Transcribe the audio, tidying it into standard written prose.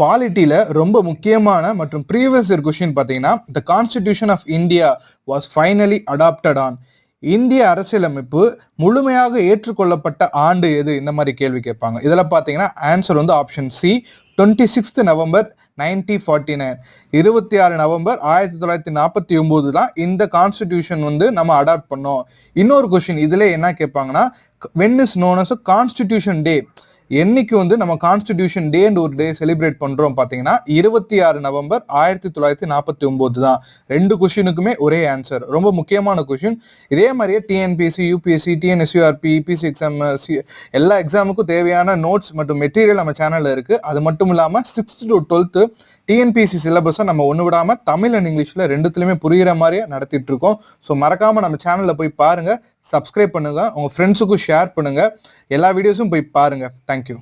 பாலிட்டியில ரொம்ப முக்கியமான மற்றும் ப்ரீவியஸ் இயர் கொஸ்டின் பார்த்தீங்கன்னா, the constitution of India was finally adopted on. இந்திய அரசியலமைப்பு முழுமையாக ஏற்றுக்கொள்ளப்பட்ட ஆண்டு எது? இந்த மாதிரி கேள்வி கேட்பாங்க. இதில் பார்த்தீங்கன்னா ஆன்சர் வந்து ஆப்ஷன் சி, 26 நவம்பர் 1949. 26 நவம்பர் 1949 தான் இந்த கான்ஸ்டிடியூஷன் வந்து நம்ம அடாப்ட் பண்ணோம். இன்னொரு கொஸ்டின் இதுல என்ன கேட்பாங்கன்னா, when is known as constitution day, என்னைக்கு வந்து நம்ம கான்ஸ்டிடியூஷன் டேன்னு ஒரு டே செலிப்ரேட் பண்றோம் பார்த்தீங்கன்னா 26 நவம்பர் 1949 தான். ரெண்டு கொஸ்டினுக்குமே ஒரே ஆன்சர். ரொம்ப முக்கியமான கொஸ்டின். இதே மாதிரியே டிஎன்பிஎஸ்சி, யூபிஎஸ்சி, டிஎன்எஸ்யூஆர்பி, இபிசி எக்ஸாம், எல்லா எக்ஸாமுக்கும் தேவையான நோட்ஸ் மற்றும் மெட்டீரியல் நம்ம சேனல்ல இருக்கு. அது மட்டும் இல்லாம 6th to 12th டிஎன்பிஎஸ்சி சிலபஸை நம்ம ஒன்று விடாம தமிழ் அண்ட் இங்கிலீஷ்ல ரெண்டுத்துலையுமே புரியுற மாதிரியே நடத்திட்டு இருக்கோம். ஸோ மறக்காம நம்ம சேனல்ல போய் பாருங்க, சப்ஸ்கிரைப் பண்ணுங்க, உங்க ஃப்ரெண்ட்ஸுக்கும் ஷேர் பண்ணுங்க, எல்லா வீடியோஸும் போய் பாருங்க. தேங்க்யூ.